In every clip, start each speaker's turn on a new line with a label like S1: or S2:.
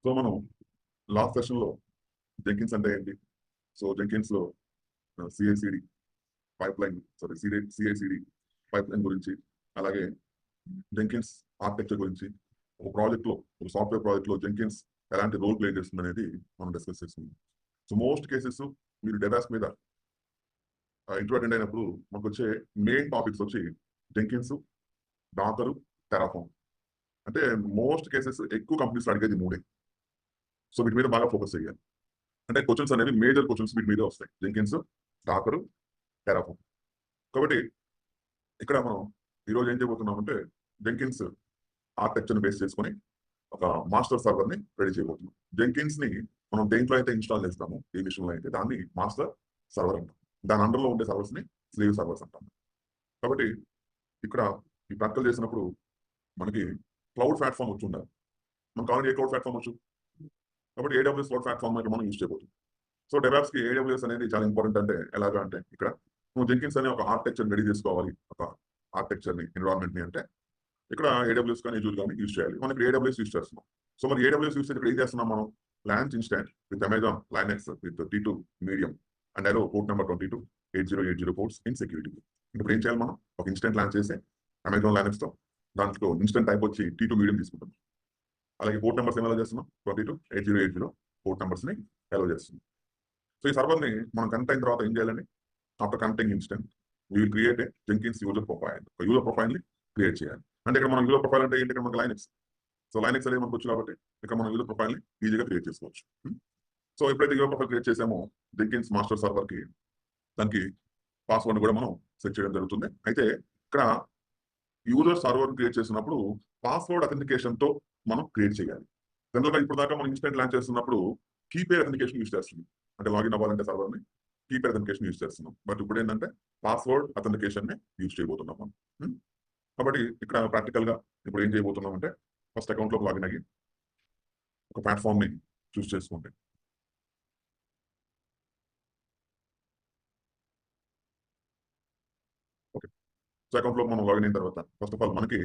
S1: So మనం last సెషన్లో Jenkins అంటే ఏంటి, సో జెంకిన్స్లో CICD pipeline CICD pipeline గురించి, అలాగే జెంకిన్స్ ఆర్కిటెక్చర్ గురించి, ఒక ప్రాజెక్ట్లో ఒక సాఫ్ట్వేర్ ప్రాజెక్ట్లో జెంకిన్స్ ఎలాంటి రోల్ ప్లే చేస్తుంది అనేది మనం డిస్కస్ చేస్తున్నాం. సో మోస్ట్ కేసెస్ మీరు డెవాస్ మీద ఇంటర్వ్యూ అటెండ్ అయినప్పుడు మనకు వచ్చే మెయిన్ టాపిక్స్ వచ్చి జెంకిన్స్, డాకర్, టెరాఫార్మ్. అంటే మోస్ట్ కేసెస్ ఎక్కువ కంపెనీస్ అడిగేది మూడే. సో వీటి మీద బాగా ఫోకస్ చేయాలి. అంటే క్వశ్చన్స్ అనేవి మేజర్ క్వశ్చన్స్ వీటి మీద వస్తాయి, జెంకిన్స్, డాకర్, టెరాఫార్మ్. కాబట్టి ఇక్కడ మనం ఈరోజు ఏం చేయబోతున్నామంటే జెంకిన్స్ ఆర్కిటెక్చర్ని బేస్ చేసుకొని ఒక మాస్టర్ సర్వర్ని రెడీ చేయబోతున్నాం. జెంకిన్స్ ని మనం దేంట్లో అయితే ఇన్స్టాల్ చేస్తాము, ఏ మిషన్లో అయితే, దాన్ని మాస్టర్ సర్వర్ అంటాం. దాని అండర్లో ఉండే సర్వర్స్ ని స్లీవ్ సర్వర్స్ అంటాం. కాబట్టి ఇక్కడ ఈ ప్రాక్టికల్ చేసినప్పుడు మనకి క్లౌడ్ ప్లాట్ఫామ్ వచ్చి ఉండాలి. మనకు ఆల్రెడీ ఏ క్లౌడ్ ప్లాట్ఫామ్ వచ్చు, కాబట్టి ఏడబ్ల్యూఎస్ క్లౌడ్ ప్లాట్ఫామ్ అయితే మనం యూజ్ చేయబోతున్నాం. సో డెవాప్స్ కి ఏడబ్ల్యూఎస్ అనేది చాలా ఇంపార్టెంట్. అంటే ఎలాగా అంటే ఇక్కడ నువ్వు జెంకిన్స్ అనే ఒక ఆర్కిటెక్చర్ రెడీ చేసుకోవాలి, ఒక ఆర్కిటెక్చర్ ని, ఎన్విరాన్మెంట్ ని. అంటే ఇక్కడ ఏడబ్ల్యూఎస్ కానీ యూజ్ కానీ యూజ్ చేయాలి. మనకి ఏడబ్ల్యూఎస్ యూజ్ చేస్తున్నాం. సో మరి ఏడబ్ల్యూఎస్ యూజ్ చేసి ఇక్కడ ఏం చేస్తున్నాం మనం, launch instant with Amazon Linux with T2 medium and allow port number 22 8080 ports in security. ఇప్పుడు ఏం చేయాలి, మనం ఒక ఇన్స్టెంట్ లాంచ్ చేసి అమెజాన్ లైనెక్స్ తో, దాంట్లో ఇన్స్టెంట్ టైప్ వచ్చి T2 మీడియం తీసుకుంటాం. అలాగే పోర్ట్ నెంబర్స్ ఎలా చేస్తున్నాం, 22 8080 పోర్ట్ నెంబర్స్ ని అలో చేస్తున్నాం. సో ఈ సర్వర్ ని మనం కనెక్ట్ అయిన తర్వాత ఏం చేయాలండి, after connecting instant we will create a Jenkins user profile. User profile ని క్రియేట్ చేయాలి. అంటే ఇక్కడ మనం యూజర్ ప్రొఫైల్ అంటే ఏంటి, ఇక్కడ మనకు లైనెక్స్. సో లైనెక్స్ అనేది మనకు వచ్చు కాబట్టి ఇక్కడ మనం యూజర్ ప్రొఫైల్ ని ఈజీగా క్రియేట్ చేసుకోవచ్చు. సో ఎప్పుడైతే యూజర్ ప్రొఫైల్ క్రియేట్ చేసామో జెంకిన్స్ మాస్టర్ సర్వర్ కి దానికి పాస్వర్డ్ కూడా మనం సెట్ చేయడం జరుగుతుంది. అయితే ఇక్కడ యూజర్ సర్వర్ క్రియేట్ చేసినప్పుడు పాస్వర్డ్ అథెంటికేషన్ తో మనం క్రియేట్ చేయాలి. జనరల్ గా ఇప్పుడు దాకా మనం ఇన్స్టెంట్ లాంచ్ చేస్తున్నప్పుడు కీపేర్ అథెంటికేషన్ యూజ్ చేస్తున్నాం. అంటే లాగిన్ అవ్వాలంటే సర్వర్ ని కీపేర్ అథెంటికేషన్ యూజ్ చేస్తున్నాం. బట్ ఇప్పుడు ఏంటంటే పాస్వర్డ్ అథెంటికేషన్ ని యూజ్ చేయబోతున్నాం మనం. కాబట్టి ఇక్కడ ప్రాక్టికల్ గా ఇప్పుడు ఏం చేయబోతున్నాం అంటే ఫస్ట్ అకౌంట్ లోకి లాగిన్ అయ్యి ఒక ప్లాట్ఫామ్ ని చూస్ చేసుకుంటే, ఓకే. సో అకౌంట్ లో మనం లాగిన్ అయిన తర్వాత ఫస్ట్ ఆఫ్ ఆల్ మనకి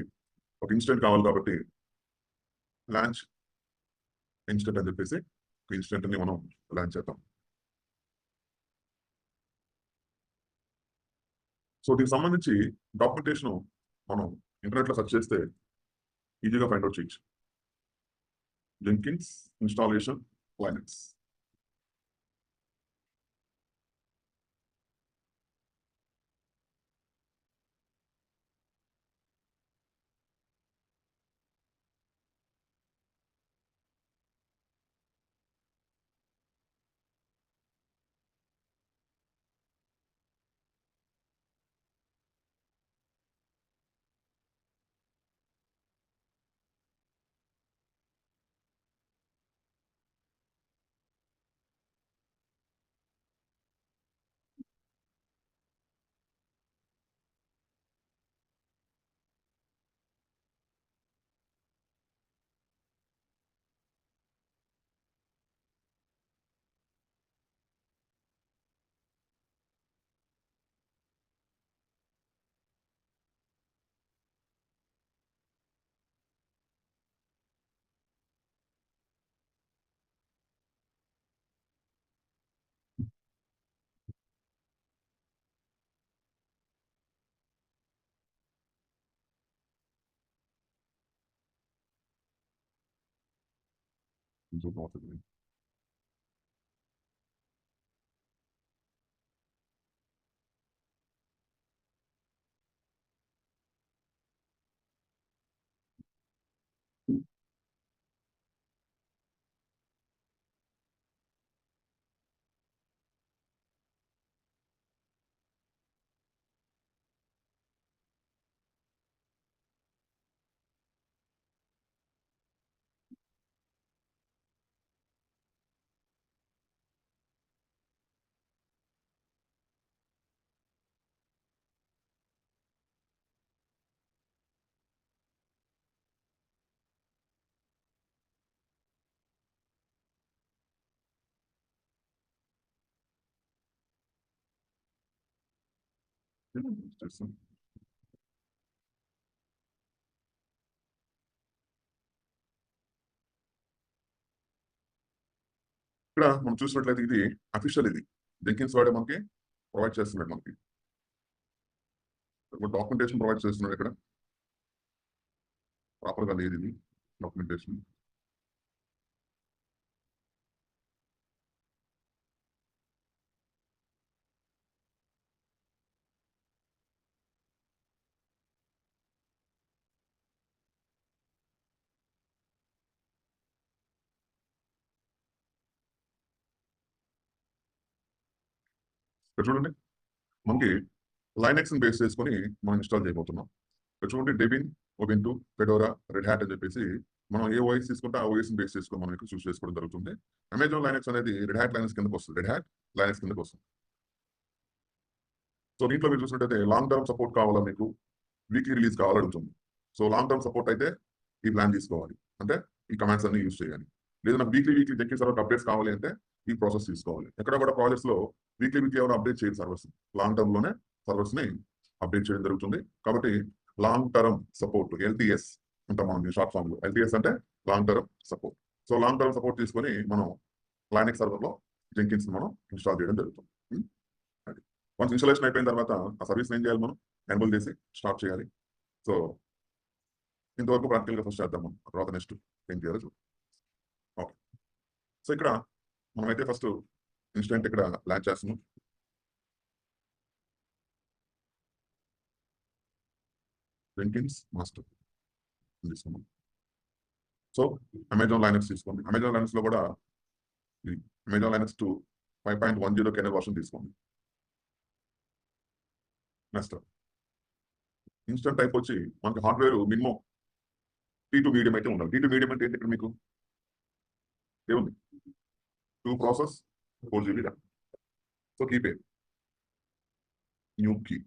S1: ఒక ఇన్స్టెంట్ కావాలి కాబట్టి లాంచ్ ఇన్స్టెంట్ అని చెప్పేసి ఒక ఇన్స్టెంట్ ని మనం లాంచ్ చేద్దాం. సో దీనికి సంబంధించి డాక్యుమెంటేషన్ మనం ఇంటర్నెట్ లో సెర్చ్ చేస్తే ఈజీగా ఫైండ్ అవుట్ చేయొచ్చు. Jenkins installation Linux. ఇక్కడ మనం చూసినట్లయితే ఇది అఫీషియల్, ఇది జెంకిన్స్ వాడే మనకి ప్రొవైడ్ చేస్తున్నాడు. మనకి డాక్యుమెంటేషన్ ప్రొవైడ్ చేస్తున్నాడు. ఇక్కడ ప్రాపర్గా లేదు ఇది డాక్యుమెంటేషన్. ఇక్కడ చూడండి, మనకి లైనెక్స్ బేస్ చేసుకొని మనం ఇన్స్టాల్ చేయబోతున్నాం. ఇక్కడ చూడండి, డెబిన్, ఒబెంటు, ఫెడోరా, రెడ్ హ్యాట్ అని చెప్పేసి మనం ఏ ఓఎస్ తీసుకుంటే ఆ ఓఎస్ బేస్ చేసుకొని మనం ఇక్కడ చూస్ చేసుకోవడం జరుగుతుంది. అమెజాన్ లైనెక్స్ అనేది రెడ్ హ్యాట్ లైనెక్స్ కిందకి వస్తుంది. రెడ్ హ్యాట్ లైనెక్స్ కిందకి వస్తుంది. సో దీంట్లో మీరు చూసినట్టయితే లాంగ్ టర్మ్ సపోర్ట్ కావాలా, మీకు వీక్లీ రిలీజ్ కావాలడుగుతుంది. సో లాంగ్ టర్మ్ సపోర్ట్ అయితే ఈ ప్లాన్ తీసుకోవాలి, అంటే ఈ కమాండ్స్ అన్ని యూజ్ చేయాలి. లేదా నాకు వీక్లీ జెంకిన్స్ సర్వర్ అప్డేట్స్ కావాలి అంటే ఈ ప్రాసెస్ తీసుకోవాలి. ఎక్కడ కూడా ప్రాజెక్ట్స్ లో వీక్లీ ఎవరు అప్డేట్ చేయాలి సర్వర్స్, లాంగ్ టర్మ్ లోనే సర్వర్స్ ని అప్డేట్ చేయడం జరుగుతుంది. కాబట్టి లాంగ్ టర్మ్ సపోర్ట్, ఎల్టీఎస్ ఉంటాం మనం షార్ట్ ఫామ్ లో. ఎల్టీఎస్ అంటే long term support. So long term support తీసుకొని మనం లైనెక్స్ సర్వర్ లో జెంకిన్స్ మనం ఇన్స్టాల్ చేయడం జరుగుతుంది. అది వన్స్ ఇన్స్టాలేషన్ అయిపోయిన తర్వాత ఆ సర్వీస్ ఏం చేయాలి, మనం ఎనేబుల్ చేసి స్టార్ట్ చేయాలి. సో ఇంతవరకు ప్రాక్టికల్ గా ఫస్ట్ చేద్దాం మనం, తర్వాత నెక్స్ట్ ఏం చేయాలో చూద్దాం. ఓకే, సో ఇక్కడ మనమైతే ఫస్ట్ ఇన్స్టెంట్ ఇక్కడ లాంచ్ చేస్తున్నాం. జెంకిన్స్ మాస్టర్ తీసుకున్నాం. సో అమెజాన్ లైనక్స్ తీసుకోండి. అమెజాన్ లైనక్స్ లో కూడా అమెజాన్ లైనక్స్ 2 5.10 కెర్నల్ వర్షన్ తీసుకోండి. నెక్స్ట్ ఇన్స్టెంట్ టైప్ వచ్చి మనకి హార్డ్వేర్ మినిమం T2 మీడియం అయితే ఉండాలి. T2 మీడియం అంటే ఏంటి, ఇక్కడ మీకు ఏముంది, 2 process 4 GB RAM. So key pair new key.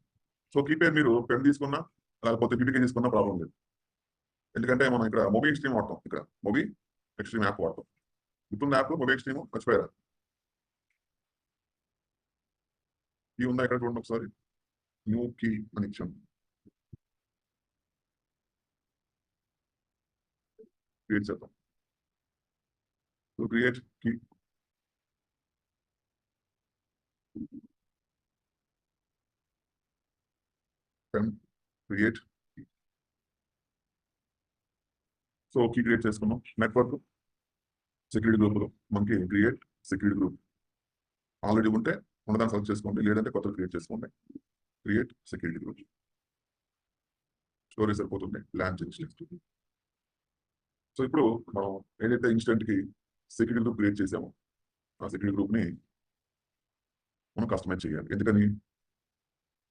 S1: So key pair మీరు పెన్ తీసుకున్నా లేకపోతే పీపీకే తీసుకున్నా ప్రాబ్లం లేదు. ఎందుకంటే మనం ఇక్కడ మొబీ ఎక్స్ట్రీమ్ వాడతాం. ఇక్కడ మొబీ ఎక్స్ట్రీమ్ యాప్ వాడతాం. ఇప్పుడు యాప్ మొబీ ఎక్స్ట్రీమ్ మర్చిపోయారా, ఈ ఉందా ఇక్కడ చూడండి ఒకసారి, న్యూ కీ అని ఇచ్చాం. క్రియేట్ చేద్దాం. So create key, pem create. So key create చేసుకున్నాం. నెట్వర్క్ సెక్యూరిటీ గ్రూప్ లో మనకి క్రియేట్ సెక్యూరిటీ గ్రూప్ ఆల్రెడీ ఉంటే ఉన్నదాన్ని సెలెక్ట్ చేసుకోండి, లేదంటే కొత్త క్రియేట్ చేసుకోండి. క్రియేట్ సెక్యూరిటీ గ్రూప్, స్టోరేజ్ సరిపోతుంది, ల్యాన్ చేసి. సో ఇప్పుడు మనం ఏదైతే ఇన్స్టెంట్ కి సెక్యూరిటీ గ్రూప్ క్రియేట్ చేసామో ఆ సెక్యూరిటీ గ్రూప్ ని మనం కస్టమైజ్ చేయాలి. ఎందుకని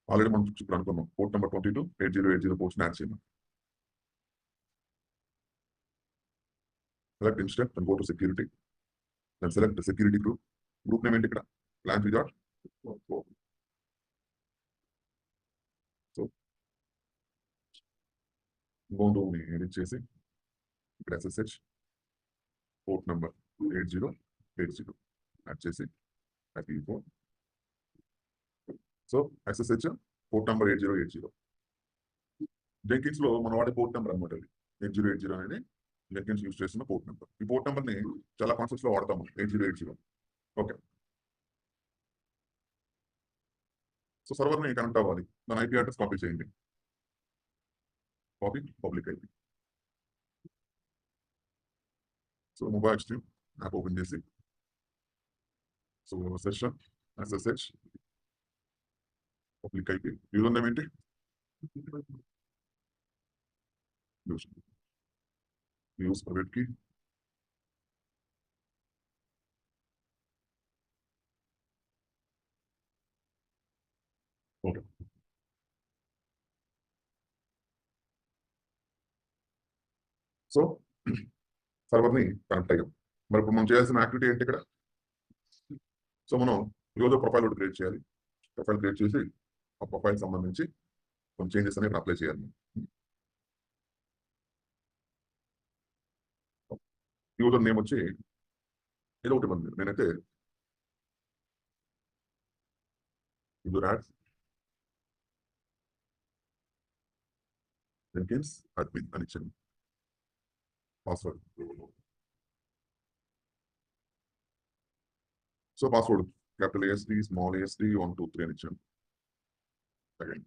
S1: ఆల్రెడీ మనం ఇప్పుడు అనుకున్నాం పోర్ట్ నెంబర్ 22 8080 పోర్ట్స్ యాడ్ చేయాలి. select instant and go to security, then select the security group. Group name ఏంటి ఇక్కడ, LAN wizard. సో ఇంకో edit చేసి ఇక్కడ SSH పోర్ట్ నెంబర్ 8080 యాడ్ చేసి IP4. So SSH port number 8080. Jenkins లో మనం వాడే పోర్ట్ నెంబర్ అనమాట అది 8080 అనేది జెంకిన్స్ యూజ్ చేస్తున్న పోర్ట్ నెంబర్. ఈ పోర్ట్ నెంబర్ ని చాలా కాన్సెప్ట్స్ లో వాడతాము, 8080. ఓకే, సో సర్వర్ ని కనెక్ట్ అవ్వాలి, దాని IP అడ్రస్ కాపీ చేయండి. Copy public IP. So mobile stream app open చేసి, so session SSH public IP. Username ఏంటి, use private key. Okay, so server ని కనెక్ట్ అయ్యాం. మరి ఇప్పుడు మనం చేయాల్సిన యాక్టివిటీ ఏంటి ఇక్కడ, సో మనం ఈరోజు ప్రొఫైల్ ఒకటి క్రియేట్ చేయాలి. ప్రొఫైల్ క్రియేట్ చేసి ఆ ప్రొఫైల్ సంబంధించి కొన్ని చేంజెస్ అనేవి అప్లై చేయాలి. యూజర్ నేమ్ వచ్చి ఏదో ఒకటి ఉంది, నేనైతే యూజర్ యాడ్ జెంకిన్స్ అడ్మిన్ అని ఇచ్చాను. Password so password capital ASD small ASD 1 2 3 అని ఇచ్చాను. Again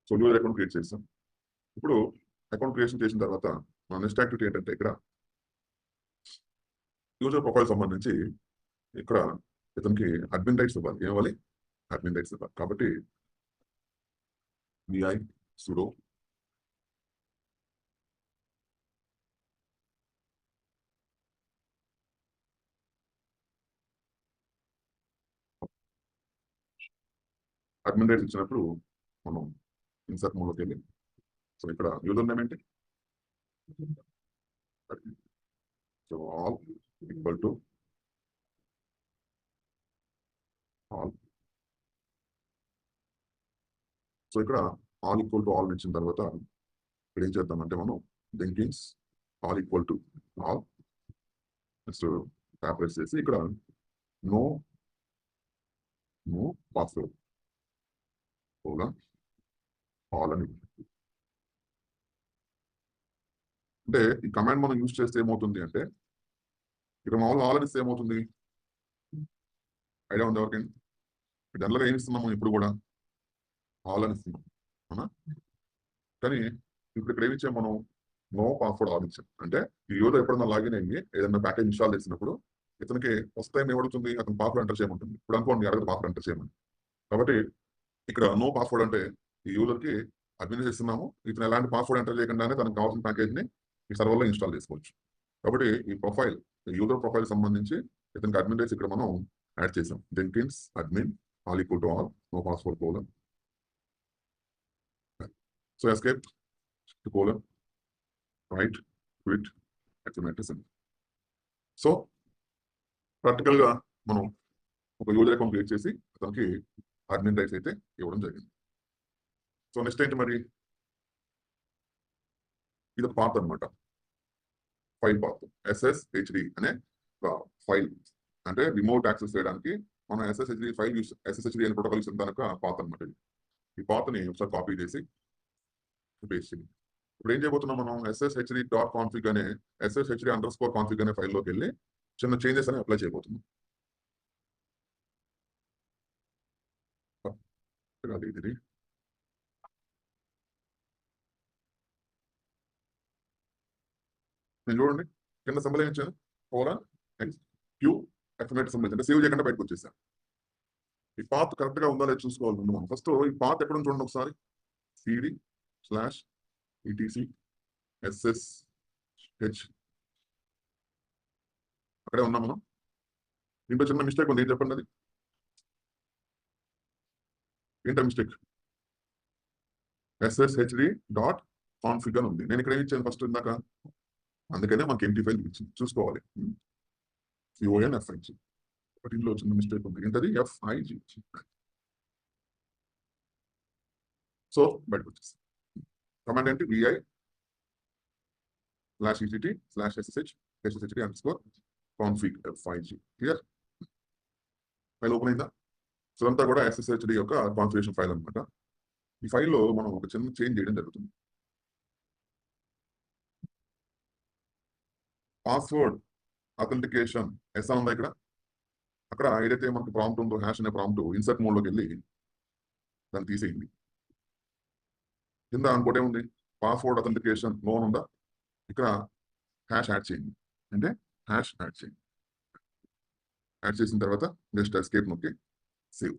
S1: so user account create చేస్తాం. ఇప్పుడు అకౌంట్ క్రియేషన్ చేసిన తర్వాత మన నెక్స్ట్ యాక్టివిటీ ఏంటంటే ఇక్కడ యూజర్ ప్రొఫైల్ సంబంధించి ఇక్కడ ఇతనికి అడ్మిన్ రైట్స్ ఇవ్వాలి. ఏమవ్వాలి? అడ్మిన్ రైట్స్ ఇవ్వాలి. కాబట్టి vi sudo అడ్మిన్ రైట్స్ ఇచ్చినప్పుడు మనం ఇన్సర్ట్ మోడ్లోకి వెళ్ళి సో ఇక్కడ యూజర్ నేమ్ ఏంటి? So all equal to all. So ఇక్కడ ఆల్ ఈక్వల్ టు ఆల్ ఇచ్చిన తర్వాత ఇక్కడ ఏం చేద్దామంటే మనం Jenkins all equal to all next tap press చేసి ఇక్కడ నో పాస్వర్డ్ ఆల్ అని. అంటే ఈ కమాండ్ మనం యూజ్ చేస్తే ఏమవుతుంది అంటే ఇక్కడ మామూలుగా ఆల్ అని ఇస్తే ఏమవుతుంది? ఐడియా ఉంది ఎవరికైనా? జనరల్గా ఏమి ఇస్తున్నాము ఇప్పుడు కూడా ఆల్ అని ఇస్తున్నాం అవునా? కానీ ఇప్పుడు ఇక్కడ ఏమి ఇచ్చాము మనం? నో పాస్వర్డ్ ఆల్ ఇచ్చాం. అంటే ఈ యూజర్ ఎప్పుడన్నా లాగిన్ అయ్యి ఏదైనా ప్యాకేజ్ ఇన్స్టాల్ చేసినప్పుడు ఇతనికి ఫస్ట్ టైం ఏమడుగుతుంది? అతను పాస్వర్డ్ ఎంటర్ చేయమంటుంది. ఇప్పుడు అనుకోండి అడగదు పాస్వర్డ్ ఎంటర్ చేయమని. కాబట్టి ఇక్కడ నో పాస్వర్డ్ అంటే ఈ యూజర్కి అడ్మిన్ చేస్తున్నాము, ఇతను ఎలాంటి పాస్వర్డ్ ఎంటర్ చేయకుండానే తనకు కావాల్సిన ప్యాకేజ్ని ఈ సర్వర్లో ఇన్స్టాల్ చేసుకోవచ్చు. కాబట్టి ఈ ప్రొఫైల్ యూజర్ ప్రొఫైల్ సంబంధించి ఇతనికి అడ్మిన్ రైట్స్ ఇక్కడ మనం యాడ్ చేసాం. Jenkins admin all equal to all no password colon. So escape to colon write quit explanatory symbol. So ప్రాక్టికల్గా మనం ఒక యూజర్ అకౌంట్ క్రియేట్ చేసి అతనికి అడ్మిన్ రైట్స్ అయితే ఇవ్వడం జరిగింది. సో నెక్స్ట్ ఏంటి మరి? ఇది పాత్ అనమాట, ఫైల్ పాత్. SSHD అనే ఫైల్ అంటే రిమోట్ యాక్సెస్ చేయడానికి మనం SSHD ఫైల్ యూస్ SSHD అనే ప్రోటోకాల్ యూస్ కనుక పాత్ అనమాట. ఈ పాత్ని ఒకసారి కాపీ చేసి పేస్ట్ చేయండి. ఇప్పుడు ఏం చేయబోతున్నాం మనం? sshd.config అనే sshd_config అనే ఫైల్లోకి వెళ్ళి చిన్న చేంజెస్ అని అప్లై చేయబోతున్నాం. ఇది నేను చూడండి కింద సింబల్ ఏం ఇచ్చాను? క్యూ ఎక్స్ప్లెనేటరీ సింబల్ అంటే సేవ్ చేయకుండా బయటకు వచ్చేసాను. ఈ పాత్ కరెక్ట్ గా ఉందా లేదా చూసుకోవాలి ముందు మనం. ఫస్ట్ ఈ పాత్ ఎక్కడ చూడండి ఒకసారి. cd/etc/ssh అక్కడే ఉన్నాం మనం. దీంట్లో చిన్న మిస్టేక్ ఉంది, ఏం చెప్పండి అది ఏంటో మిస్టేక్? sshd.config అని ఉంది. నేను ఇక్కడ ఏం ఇచ్చాను ఫస్ట్ ఇందాక? అందుకనే మనకి ఎంటీ ఫైల్ చూసుకోవాలి. CONFIG. బట్ ఇందులో చిన్న మిస్టేక్ ఉంది. ఏంటది? FIG. సో బయటకు వచ్చేసి కమాండ్ ఏంటి? vi/etc/ssh_config FIG. Clear? File open అయిందా? సో అంతా కూడా SSHD యొక్క కాన్ఫిగరేషన్ ఫైల్ అనమాట. ఈ ఫైల్లో మనం ఒక చిన్న చేంజ్ చేయడం జరుగుతుంది. పాస్వర్డ్ అథెంటికేషన్ ఎస్ ఉందా ఇక్కడ? అక్కడ ఏదైతే మనకు ప్రాంప్ట్ ఉందో హ్యాష్ అనే ప్రాంప్ట్ ఇన్సర్ట్ మోడ్లోకి వెళ్ళి దాన్ని తీసేయండి. కింద ఇంకోటి ఏముంది? పాస్వర్డ్ అథెంటికేషన్ నో ఉందా? ఇక్కడ హ్యాష్ యాడ్ చేయండి. అంటే హ్యాష్ యాడ్ చేయండి. యాడ్ చేసిన తర్వాత నెక్స్ట్ ఎస్కేప్ నొక్కి save.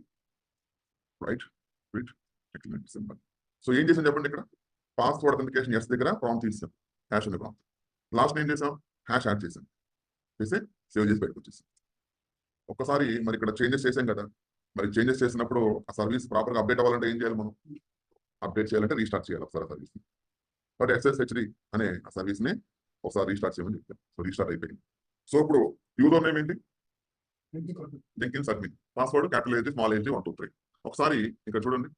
S1: Right quit explanatory symbol. So ఏం చేసాం చెప్పండి? ఇక్కడ పాస్వర్డ్ అథెంటికేషన్ ఎస్ దగ్గర ప్రాంప్ట్ తీసాం, హ్యాష్ అనే ప్రాంప్ట్. లాస్ట్ ఏం చేసాం? హ్యాష్ యాడ్ చేసాం, చేసి సేవ్ చేసి బయటకు వచ్చేసాం. ఒక్కసారి మరి ఇక్కడ చేంజెస్ చేసాం కదా, మరి చేంజెస్ చేసినప్పుడు ఆ సర్వీస్ ప్రాపర్గా అప్డేట్ అవ్వాలంటే ఏం చేయాలి మనం? అప్డేట్ చేయాలంటే రీస్టార్ట్ చేయాలి ఒకసారి సర్వీస్. బట్ SSHD అనే ఆ సర్వీస్ని ఒకసారి రీస్టార్ట్ చేయమని చెప్తాం. సో రీస్టార్ట్ అయిపోయింది. సో ఇప్పుడు యూజర్ నేమ్ ఏంటి? Jenkins admin. Password capital AG small AG 1 2 3. ఒకసారి ఇక్కడ చూడండి,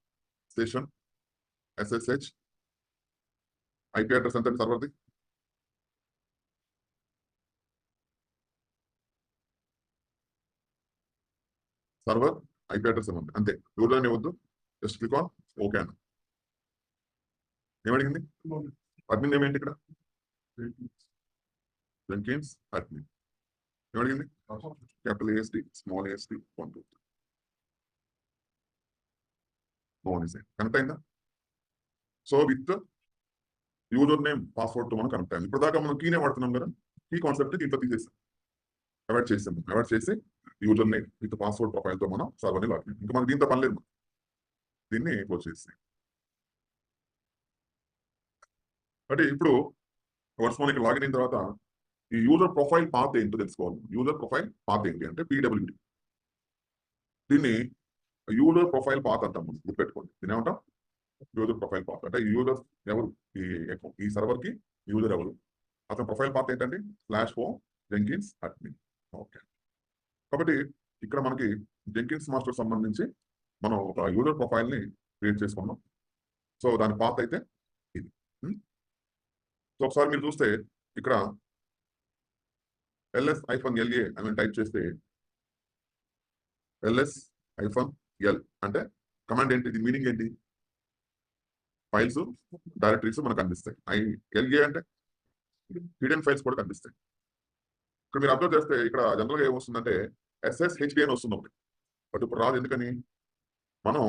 S1: స్టేషన్ SSH IP అడ్రస్ ఎంత సర్వర్ది? సర్వర్ IP అడ్రస్ ఏముంది అంతే. యూజర్ నేమ్ వద్దు, జస్ట్ క్లిక్ ఆన్ ఓకే అన్న. ఏమడిగింది? అడ్మిన్ నేమ్ ఏంటి ఇక్కడ? Jenkins admin. ఏమడిగింది? Capital ASD, small ASD, 1 2 connect అయిందా? So with username password తో మనం కనెక్ట్ అయింది. ఇప్పుడు దాకా మనం కీనే వాడుతున్నాం కదా, కీ కాన్సెప్ట్ దీంట్లో తీసేసాం, అవాయిడ్ చేసాం. అవాయిడ్ చేసి user name with password profile తో మనం సర్వర్ని లాగిన్. ఇంకా మనకి దీంతో పని లేదు, దీన్ని క్లోజ్ చేసి. అంటే ఇప్పుడు వర్స్ మనకి లాగిన్ అయిన తర్వాత ఈ యూజర్ ప్రొఫైల్ పాత్ ఏంటో తెలుసుకోవాలి. యూజర్ ప్రొఫైల్ పాత్ ఏంటి అంటే పీడబ్ల్యూడి. దీన్ని యూజర్ ప్రొఫైల్ పాత్ అంటాం, మనం గుర్తుపెట్టుకోండి. దీని ఏమంటాం? User profile path. అంటే యూజర్ ఎవరు, ఈ సర్వర్ కి యూజర్ ఎవరు, అతని ప్రొఫైల్ పాత్ ఏంటంటే /home జెంకిన్స్ అడ్మిన్. ఓకే, కాబట్టి ఇక్కడ మనకి జెంకిన్స్ మాస్టర్ సంబంధించి మనం ఒక యూజర్ ప్రొఫైల్ ని క్రియేట్ చేసుకున్నాం. సో దాని పాత్ అయితే ఇది. సో ఒకసారి మీరు చూస్తే ఇక్కడ ls-la అని టైప్ చేస్తే ls-l అంటే కమాండ్ ఏంటి, ఇది మీనింగ్ ఏంటి? ఫైల్స్ డైరెక్టరీస్ మనకు కనిపిస్తాయి. LA అంటే హిడెన్ ఫైల్స్ కూడా కనిపిస్తాయి. ఇక్కడ మీరు అబ్జర్వ్ చేస్తే ఇక్కడ జనరల్ గా ఏమొస్తుందంటే SSHD అని వస్తుంది ఒకటి, బట్ ఇప్పుడు రాదు. ఎందుకని? మనం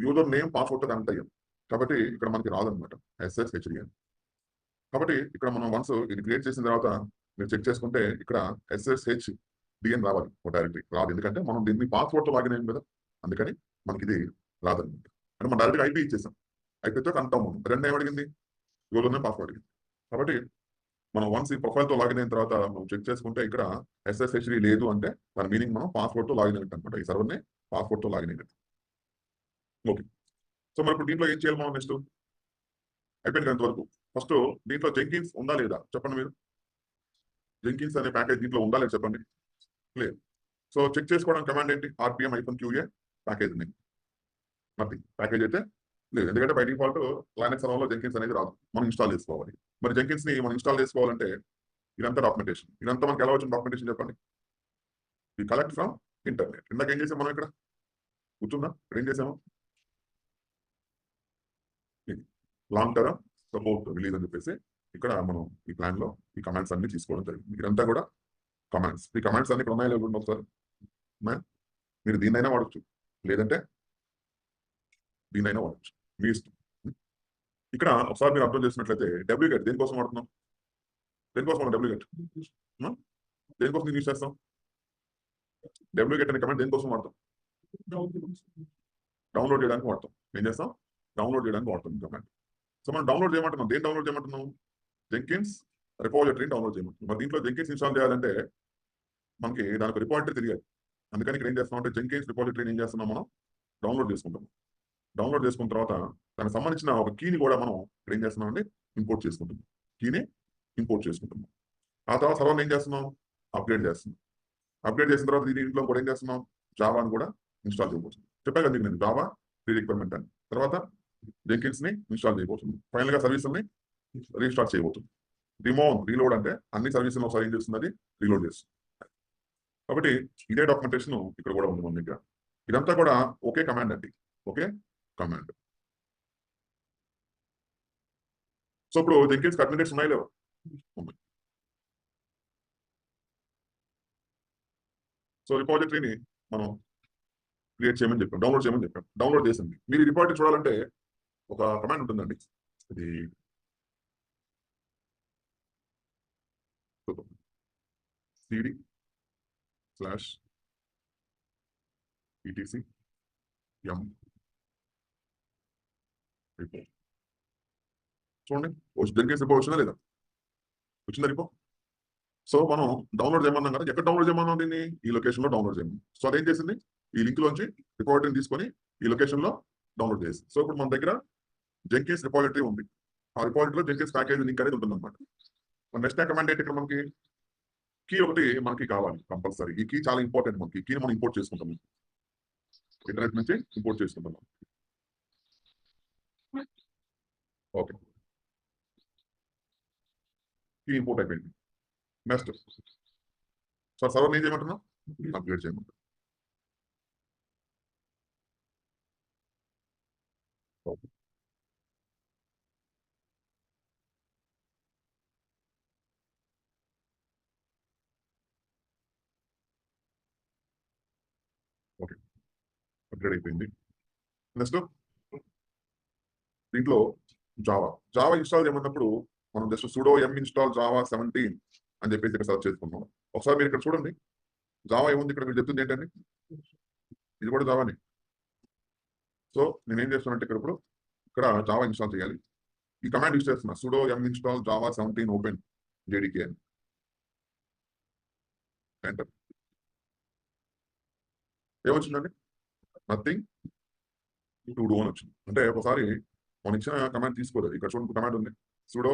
S1: యూజర్ నేమ్ పాస్వర్డ్ కనెక్ట్ అయ్యాం కాబట్టి ఇక్కడ మనకి రాదనమాట SSHD అని. కాబట్టి ఇక్కడ మనం వన్స్ ఇది క్రియేట్ చేసిన తర్వాత మీరు చెక్ చేసుకుంటే ఇక్కడ SSHD అని రావాలి, ఒక డైరెక్టరీ రాదు. ఎందుకంటే మనం దీన్ని పాస్వర్డ్ తో లాగిన్ అయ్యాం కదా, అందుకని మనకి ఇది రాదనమాట. అంటే మనం డైరెక్ట్గా IP ఇచ్చేసాం, IPతో కనెక్ట్ అవ్వము. రెండు ఏమడిగింది? యూజర్ నేమ్ పాస్వర్డ్ అడిగింది. కాబట్టి మనం వన్స్ ఈ ప్రొఫైల్ తో లాగిన్ అయిన తర్వాత మనం చెక్ చేసుకుంటే ఇక్కడ SSHD లేదు అంటే దాని మీనింగ్ మనం పాస్వర్డ్ తో లాగిన్ అయినట్టు అనమాట. ఈ సర్వర్ని పాస్వర్డ్ తో లాగిన్ అయినట్టు. ఓకే, సో మరి ఇప్పుడు దీంట్లో ఏం చేయాలి మనం నెక్స్ట్? అయిపోయింది ఎంతవరకు. ఫస్ట్ దీంట్లో జెంకిన్స్ ఉందా లేదా చెప్పండి మీరు. జెంకిన్స్ అనే ప్యాకేజ్ దీంట్లో ఉందా లేదా చెప్పండి. లేదు. సో చెక్ చేసుకోవడం కమాండ్ ఏంటి? RPM-QA package name. Nothing, package అయితే లేదు. ఎందుకంటే బై డిఫాల్ట్ లైనక్స్ సర్వర్లో జెంకిన్స్ అనేది రాదు, మనం ఇన్స్టాల్ చేసుకోవాలి. మరి జెంకిన్స్ ని మనం ఇన్స్టాల్ చేసుకోవాలంటే ఇదంతా డాక్యుమెంటేషన్. ఇదంతా మనకి ఎలా వచ్చిన డాక్యుమెంటేషన్ చెప్పండి. ఈ కలెక్ట్ ఫ్రమ్ ఇంటర్నెట్. ఇందాక ఏం చేసాం మనం ఇక్కడ కూర్చుందా? ఏం చేసాము? లాంగ్ టర్మ్ సపోర్ట్ రిలీజ్ అని చెప్పేసి ఇక్కడ మనం ఈ ప్లాన్ లో ఈ కమాండ్స్ అన్ని తీసుకోవడం జరిగింది. ఇదంతా కూడా కమాండ్స్. ఈ కమాండ్స్ అన్ని ఇక్కడ ఉన్నాయో లేకుండా ఒకసారి మీరు దీన్నైనా వాడచ్చు, లేదంటే దీన్నైనా వాడచ్చు, మీ ఇష్టం. ఇక్కడ ఒకసారి మీరు అర్థం చేసినట్లయితే డబ్ల్యూగెట్ దేనికోసం వాడుతున్నాం? దేనికోసం మనం డబ్ల్యూగెట్ దేనికోసం యూజ్ చేస్తాం? డబ్ల్యూగెట్ అనే కమాండ్ దేనికోసం వాడతాం? డౌన్లోడ్ చేయడానికి వాడతాం. ఏం చేస్తాం? డౌన్లోడ్ చేయడానికి వాడతాం కమాండ్. సో మనం డౌన్లోడ్ చేయమంటున్నాం. దేని డౌన్లోడ్ చేయమంటున్నాం? జెంకిన్స్ రిపోజిటరీని డౌన్లోడ్ చేయమంటున్నాం. మరి దీంట్లో జెంకిన్స్ ఇన్స్టాల్ చేయాలంటే మనకి దానికి రిపోజిటరీ తెలియాలి. అందుకని ఇక్కడ ఏం చేస్తున్నాం అంటే జెంకిన్స్ రిపోజిటరీని ఏం చేస్తున్నాం, మనం డౌన్లోడ్ చేసుకుంటాం. డౌన్లోడ్ చేసుకున్న తర్వాత దానికి సంబంధించిన ఒక కీని కూడా మనం ఇక్కడ ఏం చేస్తున్నాం అంటే ఇంపోర్ట్ చేసుకుంటాం. కీని ఇంపోర్ట్ చేసుకుంటున్నాం. ఆ తర్వాత సర్వర్ని ఏం చేస్తున్నాం? అప్గ్రేడ్ చేస్తున్నాం. అప్గ్రేడ్ చేసిన తర్వాత దీంట్లో కూడా ఏం చేస్తున్నాం? జావాని కూడా ఇన్స్టాల్ చేయబోతున్నాం. చెప్పాను కదా నేను, జావా ప్రీ రిక్వైర్మెంట్ అని. తర్వాత జెంకిన్స్ ని ఇన్స్టాల్ చేయబోతుంది. ఫైనల్ గా సర్వీసుల్ని రీస్టార్ట్ చేయబోతుంది. రీలోడ్ అంటే అన్ని సర్వీసులను ఒకసారి ఏం చేస్తుంది, అది రీలోడ్ చేస్తుంది. కాబట్టి ఇదే డాక్యుమెంటేషన్ ఇక్కడ కూడా ఉంది మన దగ్గర. ఇదంతా కూడా ఒకే కమాండ్ అండి, ఒకే కమాండ్. సో ఇప్పుడు జెంకిన్స్ కమ్యూనికేట్స్ ఉన్నాయి లేవు? ఉన్నాయి. సో రిపోజిటరీని మనం క్రియేట్ చేయమని చెప్పాం, డౌన్లోడ్ చేయమని చెప్పాం. డౌన్లోడ్ చేసింది. మీరు రిపోజిటరీ చూడాలంటే ఒక కమాండ్ ఉంటుందండి, ఇది cd/etc రిపో. చూడండి జెంకిన్స్ రిపో వచ్చిందా లేదా? వచ్చిందా రిపో? సో మనం డౌన్లోడ్ చేయమన్నాం కదా, ఎక్కడ డౌన్లోడ్ చేయమన్నాం దీన్ని? ఈ లొకేషన్ లో డౌన్లోడ్ చేయమన్నాం. సో అదేం చేసింది? ఈ లింక్ లోంచి రిపోజిటరీని తీసుకొని ఈ లొకేషన్ లో డౌన్లోడ్ చేసి. సో ఇప్పుడు మన దగ్గర జెంకిన్స్ రిపోజిటరీ ఉంది. ఆ రిపోజిటరీలో జెంకిన్స్ ప్యాకేజ్ లింక్ అనేది ఉంటుంది అనమాట. నెక్స్ట్ కమాండ్ ఏంటి? ఇక్కడ మనకి కీ ఒకటి మనకి కావాలి కంపల్సరీ. ఈ కీ చాలా ఇంపార్టెంట్. మనకి కీని మనం ఇంపోర్ట్ చేసుకుంటాం, ఇంటర్నెట్ నుంచి ఇంపోర్ట్ చేసుకుంటాం. ఓకే, కీ ఇంపోర్ట్ అయిపోయింది. నెక్స్ట్ సర్వర్ ఏం చేయమంటున్నా? అప్గ్రేడ్ చేయమంటున్నా. ఓకే, అప్గ్రేడ్ అయిపోయింది. నెక్స్ట్ దీంట్లో జావా ఇన్స్టాల్ చేయమన్నప్పుడు మనం జస్ట్ సుడో ఎం ఇన్స్టాల్ జావా 17 అని చెప్పేసి ఇక్కడ సెర్చ్ చేసుకున్నాం. ఒకసారి మీరు ఇక్కడ చూడండి, జావా ఏముంది ఇక్కడ, మీరు చెప్తుంది ఏంటండి, ఇది కూడా జావానే. సో నేను ఏం చేస్తున్నానంటే ఇక్కడ జావా ఇన్స్టాల్ చేయాలి. ఈ కమాండ్ యూస్ చేస్తున్నా, సుడో ఎం ఇన్స్టాల్ జావా 17 ఓపెన్ జేడీకే అని. ఎంటర్. ఏమొచ్చిందండి? నథింగ్ టు డూ అని వచ్చింది. అంటే ఒకసారి మనం ఇచ్చిన కమాండ్ తీసుకోలేదు. ఇక్కడ చూడండి కమాండ్ ఉంది, sudo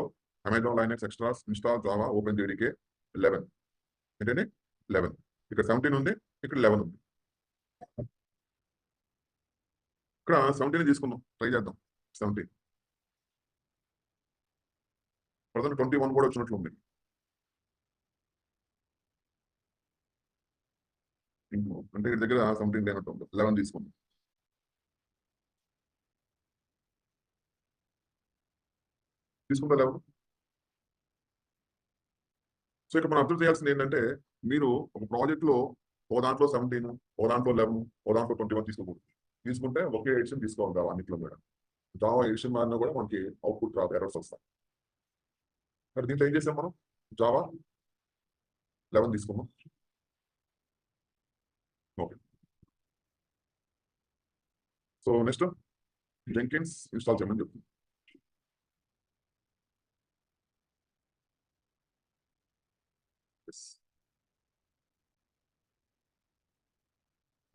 S1: Amazon Linux extras install Java open JDK 11 ఏంటంటే 11. ఇక్కడ 17 ఉంది, ఇక్కడ 11 ఉంది. ఇక్కడ 17 తీసుకుందాం, ట్రై చేద్దాం. 17 ప్రజెంట్ 21 కూడా వచ్చినట్లు ఉంది. అంటే ఇక్కడ దగ్గర 17 లేనట్టు ఉంది. 11 తీసుకుందాం. తీసుకుంటా 11. సో ఇక్కడ మనం అబ్జర్వ్ చేయాల్సింది ఏంటంటే, మీరు ఒక ప్రాజెక్ట్ లో ఓ దాంట్లో 17, ఓ దాంట్లో 11, ఓ దాంట్లో 21 తీసుకోకూడదు. తీసుకుంటే ఒకే ఎడిషన్ తీసుకోవాలి జావా అన్నిట్లో కూడా. జావా ఎడిషన్ మారినా కూడా మనకి అవుట్పుట్ రాదు, ఎర్రర్స్ వస్తాయి. మరి దీంట్లో ఏం చేసాం మనం, జావా 11 తీసుకున్నాం. Okay. So next Jenkins install చేయమని చెప్తుంది.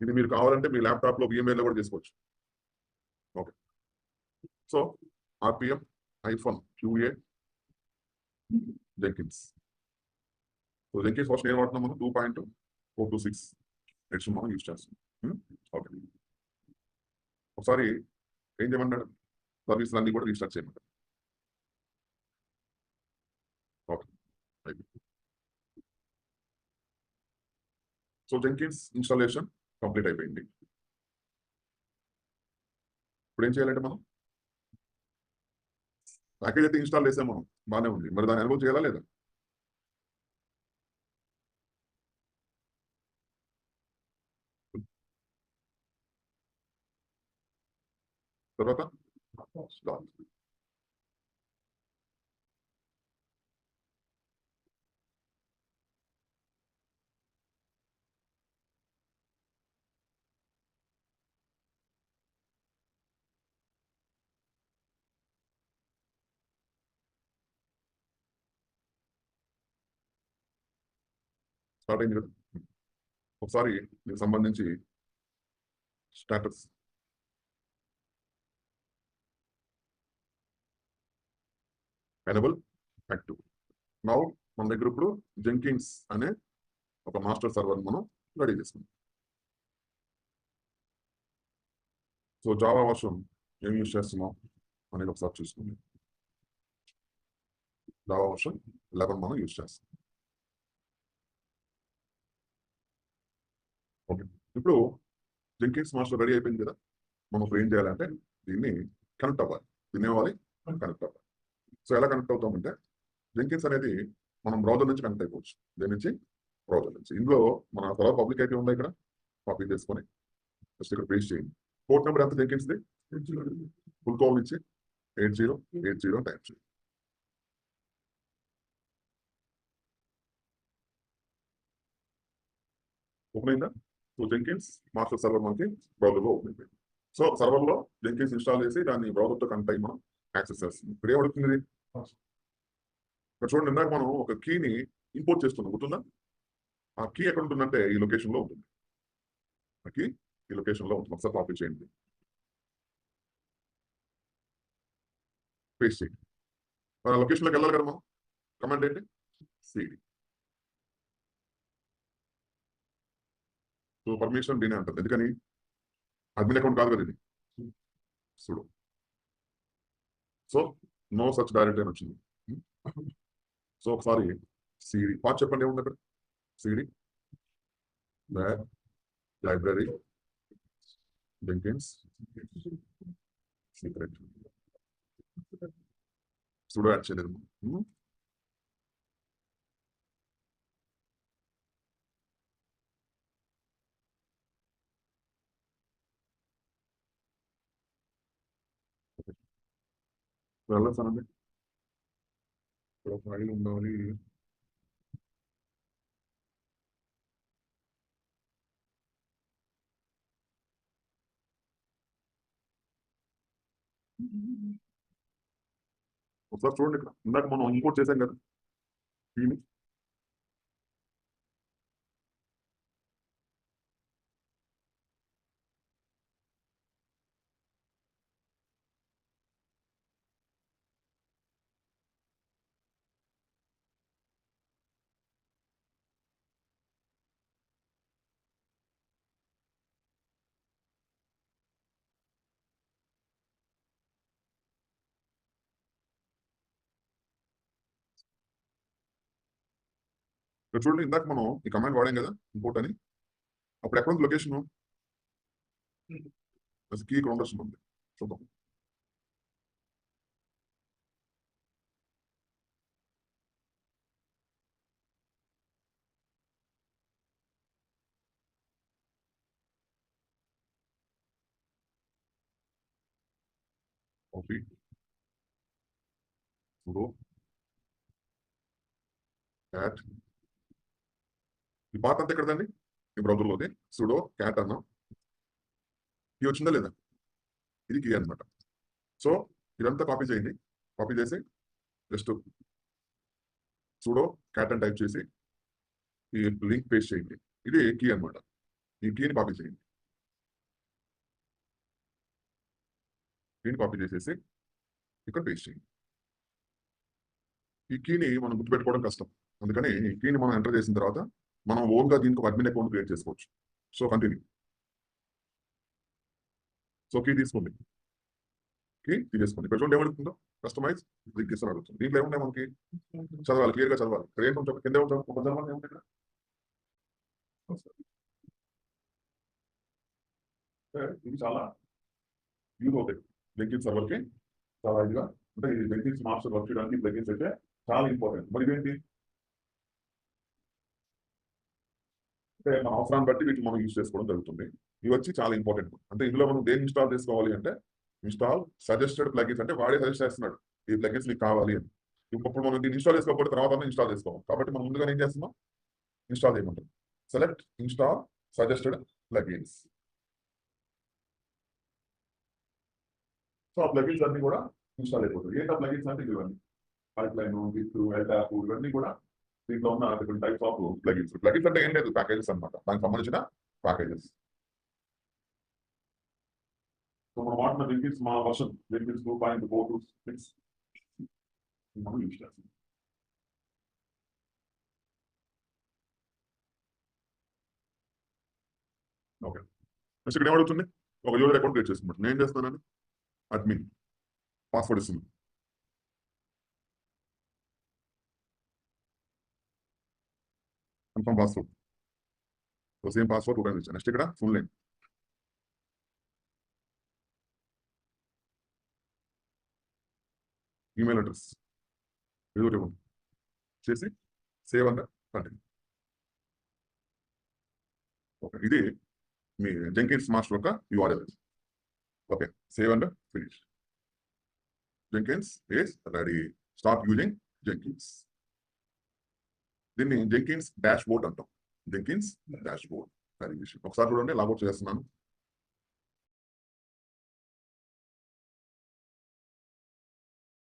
S1: ఇది మీరు కావాలంటే మీ ల్యాప్టాప్ లో VMware లో కూడా చేసుకోవచ్చు. Okay. So RPM -QA Jenkins. So Jenkins first ఏం వాడుతున్నాం మనం, 2.426 ఎడిషన్ మనం యూజ్ చేస్తాం. ఓకే. ఒకసారి ఏం చేయమంటాడు, సర్వీసులు అన్ని కూడా రీస్టార్ట్ చేయమంటాడు. Okay. So Jenkins installation complete అయిపోయింది. ఇప్పుడు ఏం చేయాలంటే మనం ప్యాకేజ్ అయితే ఇన్స్టాల్ చేసాం మనం, బాగానే ఉంది. మరి దాన్ని ఎనేబుల్ చేయాలా లేదా? తర్వాత స్టార్ట్. స్టార్ట్ అయింది కదా. ఒకసారి దీనికి సంబంధించి స్టేటస్ ఎనేబుల్ యాక్టివ్. నౌ మన దగ్గర ఇప్పుడు జెంకిన్స్ అనే ఒక మాస్టర్ సర్వర్ మనం రెడీ చేసుకున్నాం. సో జావా వర్షన్ ఏం యూజ్ చేస్తున్నాం అనేది ఒకసారి చూసుకుందాం. జావా వర్షన్ 11 మనం యూజ్ చేస్తాం. ఓకే. ఇప్పుడు జెంకిన్స్ మాస్టర్ రెడీ అయిపోయింది కదా. మనం ఇప్పుడు ఏం చేయాలంటే దీన్ని కనెక్ట్ అవ్వాలి. దీన్ని ఏమవ్వాలి, కనెక్ట్ అవ్వాలి. సో ఎలా కనెక్ట్ అవుతామంటే, జెంకిన్స్ అనేది మనం బ్రౌజర్ నుంచి కనెక్ట్ అయిపోవచ్చు. దేని నుంచి, బ్రౌజర్ నుంచి. ఇందులో మన సర్వర్ పబ్లిక్ ఐపీ ఉందా, ఇక్కడ కాపీ చేసుకొని జస్ట్ ఇక్కడ పేస్ట్ చేయండి. పోర్ట్ నెంబర్ ఎంత జెంకిన్స్ది, ఫుల్ కాల్ నుంచి 8080 టైప్ చేయండి. ఓపెన్ అయిందా? సో జెంకిన్స్ మాస్టర్ సర్వర్ మనకి బ్రౌజర్ లో ఓపెన్ అయిపోయింది. సో సర్వర్ లో జెంకిన్స్ ఇన్స్టాల్ చేసి దాన్ని బ్రౌజర్ తో కనెక్ట్ అయ్యి మనం యాక్సెస్ చేస్తుంది. ఇప్పుడు ఏమడుతుంది, ఇక్కడ చూడండి, ఇందాక మనం ఒక కీని ఇంపోర్ట్ చేస్తున్నాం, గుర్తుందా? ఆ కీ ఎక్కడ ఉంటుందంటే ఈ లొకేషన్ లో ఉంటుంది. ఆ కీ ఈ లొకేషన్ లో ఉంటుంది. ఒకసారి కాపీ చేయండి, పేస్ట్ చేయండి. మన లొకేషన్ లోకి వెళ్ళాలి కదా మనం. కమాండ్ ఏంటి, సిడి. సో పర్మిషన్ బీనే అంటుంది. ఎందుకని, అడ్మిన్ అకౌంట్ కాదు కదా ఇది, sudo. So no such directory అని వచ్చింది. సో ఒకసారి సిడి పాత్ చెప్పండి, ఏముంది అక్కడ, CD library Jenkins secret. Sudo add చేయలేదు. వెళ్ళొచ్చానండి. ఇక్కడ ఫైల్ ఉండాలి. ఒకసారి చూడండి, ఇక్కడ ఇందాక మనం ఇంపోర్ట్ చేసాం కదా దీన్ని. ఇక్కడ చూడండి, ఇందాక మనం ఈ కమాండ్ వాడాం కదా ఇంపోర్ట్ అని. అప్పుడు ఎక్కడ ఉంది లొకేషన్? కీ ఇక్కడ ఉండొస్తుంది. చూద్దాం. కాపీ sudo cat ఈ పార్ట్ అంతా ఎక్కడదండి? ఈ బ్రౌజర్లోది sudo cat అన్నాం. ఇది వచ్చిందా లేదా? ఇది కీ అనమాట. సో ఇదంతా కాపీ చేయండి. కాపీ చేసి జస్ట్ sudo cat అని టైప్ చేసి ఈ లింక్ పేస్ట్ చేయండి. ఇది కీ అనమాట. ఈ కీని కాపీ చేయండి. కీని కాపీ చేసేసి ఇక్కడ పేస్ట్ చేయండి. ఈ కీని మనం గుర్తుపెట్టుకోవడం కష్టం. అందుకని ఈ కీని మనం ఎంటర్ చేసిన తర్వాత మనం ఓన్గా దీనికి ఒక అడ్మిన్ అకౌంట్ క్రియేట్ చేసుకోవచ్చు. So continue. సో కీ తీసుకోండి. కీ తీసేసుకోండి. ఇక్కడ చూడండి ఏమడుగుతుందో, కస్టమైజ్ రిక్వెస్ట్ అని అడుగుతుంది. దీంట్లో ఏమున్నాయి మనకి? చదవాలి, క్లియర్గా చదవాలి. ఇక్కడ ఏం కొంచెం కింద ఉంటాం, ఒక చదవాలి ఏముంది ఇక్కడ. ఇది చాలా యూజ్ అవుతాయి జెంకిన్స్ సర్వర్కి. చాలా ఇదిగా అంటే ఇది జెంకిన్స్ మాస్టర్ వర్క్ చేయడానికి ప్లగిన్స్ అయితే చాలా ఇంపార్టెంట్. మరి ఇదేంటి అంటే మన అవసరాన్ని బట్టి వీటిని మనం యూజ్ చేసుకోవడం జరుగుతుంది. ఇవి వచ్చి చాలా ఇంపార్టెంట్. అంటే ఇందులో మనం దేన్ని ఇన్స్టాల్ చేసుకోవాలి అంటే ఇన్స్టాల్ సజెస్టెడ్ ప్లగిన్స్, అంటే వాడే సజెస్ట్ చేస్తున్నాడు ఈ ప్లగిన్స్ మీకు కావాలి అని. ఇప్పుడు మనం దీన్ని ఇన్స్టాల్ చేసుకోకపోతే తర్వాత ఇన్స్టాల్ చేసుకోవాలి. కాబట్టి మనం ముందుగా ఏం చేస్తున్నాం, ఇన్స్టాల్ చేయమంటాం. Select install suggested plugins. So ఆ ప్లగిన్స్ అన్ని కూడా ఇన్స్టాల్ అయిపోతుంది. ఏంటా ప్లగిన్స్ అంటే ఇవన్నీ పైప్లైన్, విత్, ఎల్టాప్ ఇవన్నీ కూడా దీంట్లో ఉన్న different types of plugins. Plugins అంటే ఏం లేదు, ప్యాకేజెస్ అనమాట. దానికి సంబంధించిన ప్యాకేజెస్. సో మనం వాటిన జెంకిన్స్ మా వర్షన్ జెంకిన్స్ 2.426 మనం యూజ్ చేస్తాం. ఓకే, నెక్స్ట్ ఇక్కడ ఏమడుగుతుంది? ఒక యూజర్ అకౌంట్ క్రియేట్ చేసుకుంటాం. నేను ఏం చేస్తున్నాను, అడ్మిన్ పాస్వర్డ్ ఇస్తుంది. Confirm password. So same password ఉపయోగించాను. నెక్స్ట్ ఇక్కడ full name, email address, user account చేసి సేవ్ అండ్ కంటిన్యూ. ఓకే, ఇది మీ జెంకిన్స్ మాస్టర్ యొక్క URL. Okay, save and finish. Jenkins is ready. Start using Jenkins. దీన్ని Jenkins dash board అంటాం. Jenkins dash board. ఒకసారి చూడండి, logout చేస్తున్నాను.